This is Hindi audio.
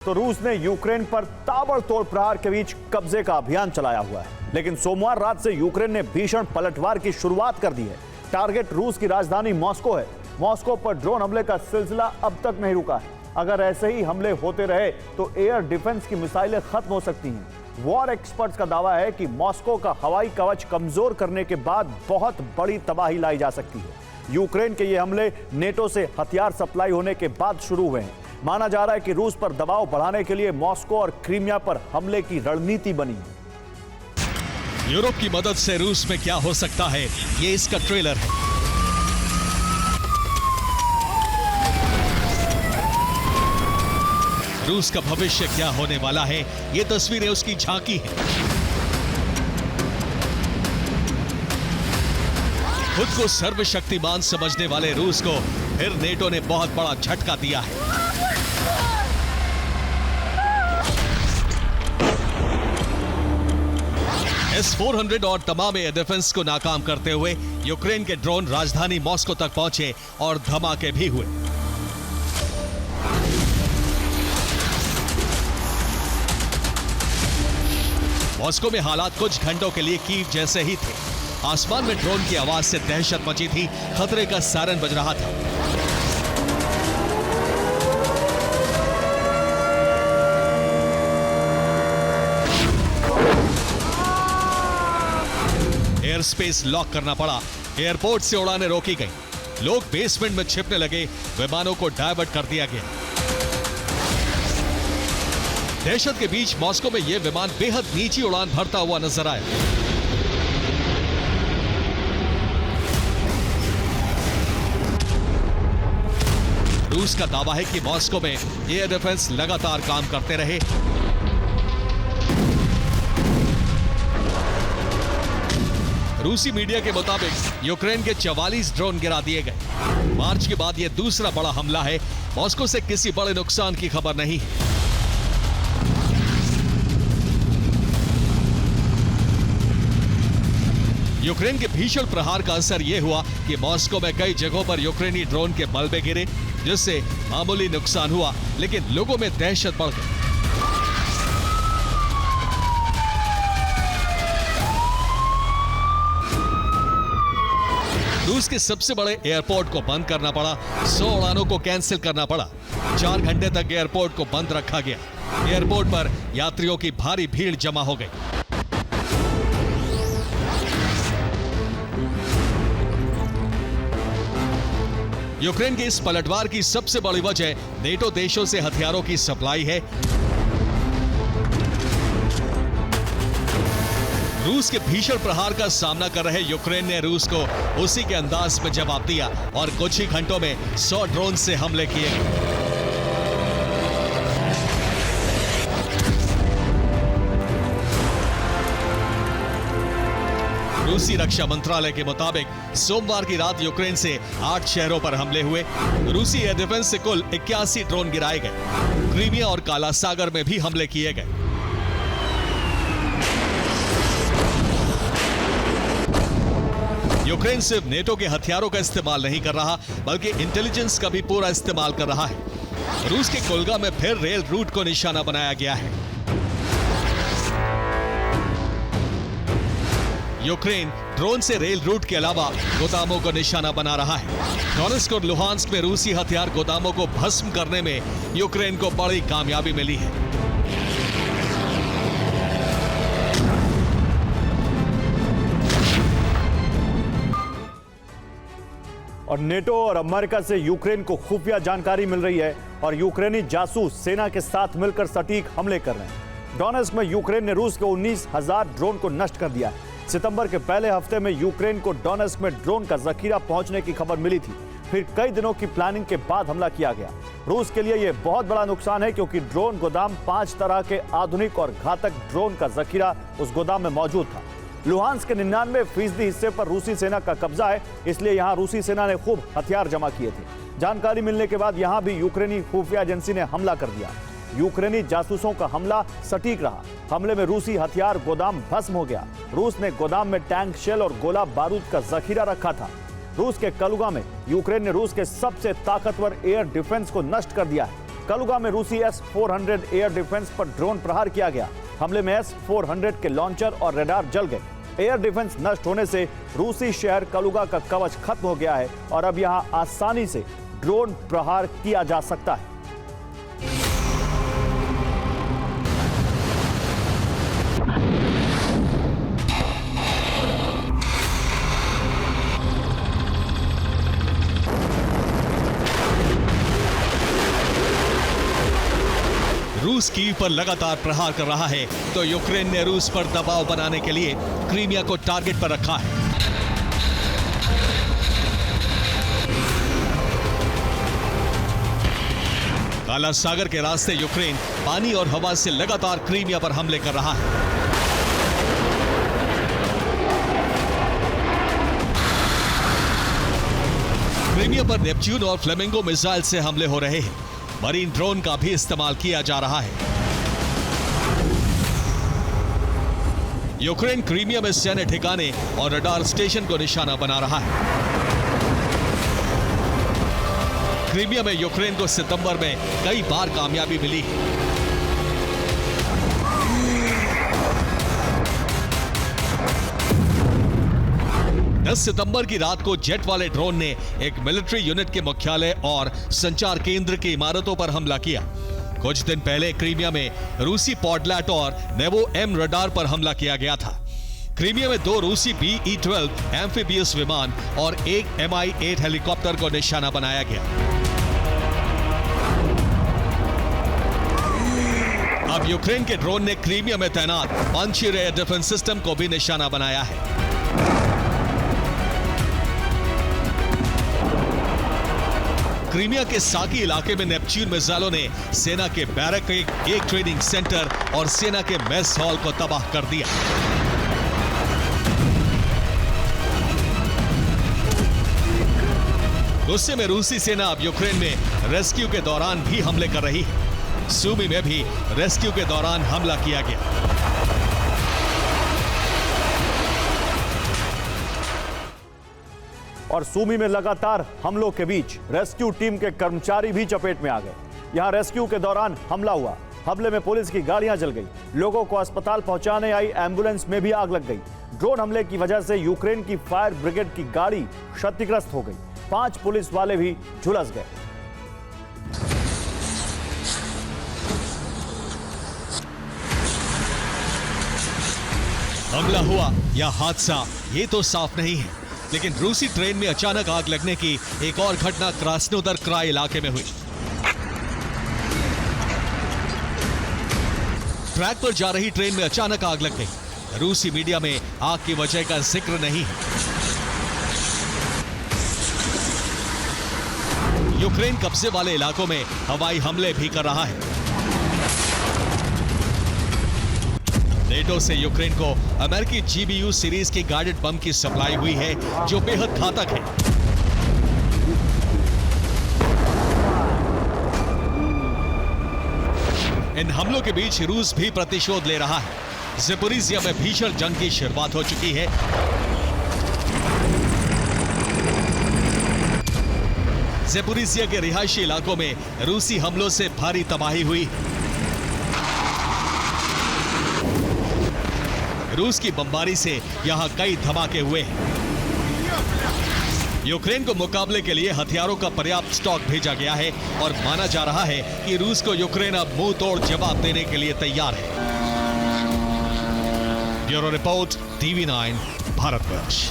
तो रूस ने यूक्रेन पर ताबड़तोड़ प्रहार के बीच कब्जे का अभियान चलाया हुआ है, लेकिन सोमवार रात से यूक्रेन ने भीषण पलटवार की शुरुआत कर दी है। टारगेट रूस की राजधानी मॉस्को है। मॉस्को पर ड्रोन हमले का सिलसिला अब तक नहीं रुका है। अगर ऐसे ही हमले होते रहे तो एयर डिफेंस की मिसाइलें खत्म हो सकती हैं। वॉर एक्सपर्ट्स का दावा है कि मॉस्को का हवाई कवच कमजोर करने के बाद बहुत बड़ी तबाही लाई जा सकती है। यूक्रेन के ये हमले नेटो से हथियार सप्लाई होने के बाद शुरू हुए हैं। माना जा रहा है कि रूस पर दबाव बढ़ाने के लिए मॉस्को और क्रीमिया पर हमले की रणनीति बनी है। यूरोप की मदद से रूस में क्या हो सकता है, ये इसका ट्रेलर है। रूस का भविष्य क्या होने वाला है, ये तस्वीरें उसकी झांकी है। खुद को सर्वशक्तिमान समझने वाले रूस को फिर नेटो ने बहुत बड़ा झटका दिया है। S-400 और तमाम एयर डिफेंस को नाकाम करते हुए यूक्रेन के ड्रोन राजधानी मॉस्को तक पहुंचे और धमाके भी हुए। मॉस्को में हालात कुछ घंटों के लिए कीव जैसे ही थे। आसमान में ड्रोन की आवाज से दहशत मची थी, खतरे का सायरन बज रहा था। एयर स्पेस लॉक करना पड़ा, एयरपोर्ट से उड़ानें रोकी गई, लोग बेसमेंट में छिपने लगे, विमानों को डायवर्ट कर दिया गया। दहशत के बीच मॉस्को में यह विमान बेहद नीची उड़ान भरता हुआ नजर आया। रूस का दावा है कि मॉस्को में एयर डिफेंस लगातार काम करते रहे। रूसी मीडिया के मुताबिक यूक्रेन के 44 ड्रोन गिरा दिए गए। मार्च के बाद यह दूसरा बड़ा हमला है। मॉस्को से किसी बड़े नुकसान की खबर नहीं है। यूक्रेन के भीषण प्रहार का असर यह हुआ कि मॉस्को में कई जगहों पर यूक्रेनी ड्रोन के मलबे गिरे, जिससे मामूली नुकसान हुआ, लेकिन लोगों में दहशत बढ़ गई। रूस के सबसे बड़े एयरपोर्ट को बंद करना पड़ा, 100 उड़ानों को कैंसिल करना पड़ा। 4 घंटे तक एयरपोर्ट को बंद रखा गया। एयरपोर्ट पर यात्रियों की भारी भीड़ जमा हो गई। यूक्रेन के इस पलटवार की सबसे बड़ी वजह नेटो देशों से हथियारों की सप्लाई है। रूस के भीषण प्रहार का सामना कर रहे यूक्रेन ने रूस को उसी के अंदाज में जवाब दिया और कुछ ही घंटों में 100 ड्रोन से हमले किए गए। रूसी रक्षा मंत्रालय के मुताबिक सोमवार की रात यूक्रेन से 8 शहरों पर हमले हुए। रूसी एयर डिफेंस से कुल 81 ड्रोन गिराए गए। क्रीमिया और काला सागर में भी हमले किए गए। यूक्रेन सिर्फ नेटो के हथियारों का इस्तेमाल नहीं कर रहा, बल्कि इंटेलिजेंस का भी पूरा इस्तेमाल कर रहा है। रूस के कोल्गा में फिर रेल रूट को निशाना बनाया गया है। यूक्रेन ड्रोन से रेल रूट के अलावा गोदामों को निशाना बना रहा है। डोनेट्स्क और लुहांस्क में रूसी हथियार गोदामों को भस्म करने में यूक्रेन को बड़ी कामयाबी मिली है। और नेटो और अमेरिका से यूक्रेन को खुफिया जानकारी मिल रही है और यूक्रेनी जासूस सेना के साथ मिलकर सटीक हमले कर रहे हैं। डोनेट्स्क में यूक्रेन ने रूस के 19,000 ड्रोन को नष्ट कर दिया है। सितंबर के पहले हफ्ते में यूक्रेन को डोनेट्स्क में ड्रोन का जखीरा पहुंचने की खबर मिली थी। फिर कई दिनों की प्लानिंग के बाद हमला किया गया। रूस के लिए यह बहुत बड़ा नुकसान है, क्योंकि ड्रोन गोदाम 5 तरह के आधुनिक और घातक ड्रोन का जखीरा उस गोदाम में मौजूद था। लुहांस्क के 99% हिस्से पर रूसी सेना का कब्जा है, इसलिए यहां रूसी सेना ने खूब हथियार जमा किए थे। जानकारी मिलने के बाद यहां भी यूक्रेनी खुफिया एजेंसी ने हमला कर दिया। यूक्रेनी जासूसों का हमला सटीक रहा। हमले में रूसी हथियार गोदाम भस्म हो गया। रूस ने गोदाम में टैंक शेल और गोला बारूद का जखीरा रखा था। रूस के कलुगा में यूक्रेन ने रूस के सबसे ताकतवर एयर डिफेंस को नष्ट कर दिया है। कलुगा में रूसी S-400 एयर डिफेंस पर ड्रोन प्रहार किया गया। हमले में S-400 के लॉन्चर और रडार जल गए। एयर डिफेंस नष्ट होने से रूसी शहर कलुगा का कवच खत्म हो गया है और अब यहां आसानी से ड्रोन प्रहार किया जा सकता है। रूस कीव पर लगातार प्रहार कर रहा है तो यूक्रेन ने रूस पर दबाव बनाने के लिए क्रीमिया को टारगेट पर रखा है। काला सागर के रास्ते यूक्रेन पानी और हवा से लगातार क्रीमिया पर हमले कर रहा है। क्रीमिया पर नेपच्यून और फ्लेमिंगो मिसाइल से हमले हो रहे हैं। मरीन ड्रोन का भी इस्तेमाल किया जा रहा है। यूक्रेन क्रीमिया में सैन्य ठिकाने और रडार स्टेशन को निशाना बना रहा है। क्रीमिया में यूक्रेन को सितंबर में कई बार कामयाबी मिली है। सितंबर की रात को जेट वाले ड्रोन ने एक मिलिट्री यूनिट के मुख्यालय और संचार केंद्र की इमारतों पर हमला किया। कुछ दिन पहले क्रीमिया में रूसी पॉडलैट और नेवो एम रडार पर हमला किया गया था। क्रीमिया में 2 रूसी BE-12 एम्फीबियस विमान और एक Mi-8 हेलीकॉप्टर को निशाना बनाया गया। अब यूक्रेन के ड्रोन ने क्रीमिया में तैनात पांचीर एयर डिफेंस सिस्टम को भी निशाना बनाया है। क्रीमिया के साकी इलाके में नेपच्यून मिसाइलों ने सेना के बैरक, एक ट्रेनिंग सेंटर और सेना के मेस हॉल को तबाह कर दिया। गुस्से में रूसी सेना अब यूक्रेन में रेस्क्यू के दौरान भी हमले कर रही है। सूमी में भी रेस्क्यू के दौरान हमला किया गया। और सूमी में लगातार हमलों के बीच रेस्क्यू टीम के कर्मचारी भी चपेट में आ गए। यहां रेस्क्यू के दौरान हमला हुआ। हमले में पुलिस की गाड़ियां जल गई। लोगों को अस्पताल पहुंचाने आई एम्बुलेंस में भी आग लग गई। ड्रोन हमले की वजह से यूक्रेन की फायर ब्रिगेड की गाड़ी क्षतिग्रस्त हो गई। 5 पुलिस वाले भी झुलस गए। हमला हुआ या हादसा ये तो साफ नहीं है, लेकिन रूसी ट्रेन में अचानक आग लगने की एक और घटना क्रास्नोदर क्राई इलाके में हुई। ट्रैक पर जा रही ट्रेन में अचानक आग लग गई। रूसी मीडिया में आग की वजह का जिक्र नहीं है। यूक्रेन कब्जे वाले इलाकों में हवाई हमले भी कर रहा है। नेटो से यूक्रेन को अमेरिकी GBU सीरीज की गाइडेड बम की सप्लाई हुई है, जो बेहद घातक है। इन हमलों के बीच रूस भी प्रतिशोध ले रहा है। ज़ेपोरिज़िया में भीषण जंग की शुरुआत हो चुकी है। ज़ेपोरिज़िया के रिहायशी इलाकों में रूसी हमलों से भारी तबाही हुई। रूस की बमबारी से यहां कई धमाके हुए हैं। यूक्रेन को मुकाबले के लिए हथियारों का पर्याप्त स्टॉक भेजा गया है और माना जा रहा है कि रूस को यूक्रेन अब मुंह तोड़ जवाब देने के लिए तैयार है। Bureau report, TV9, Bharatvarsh.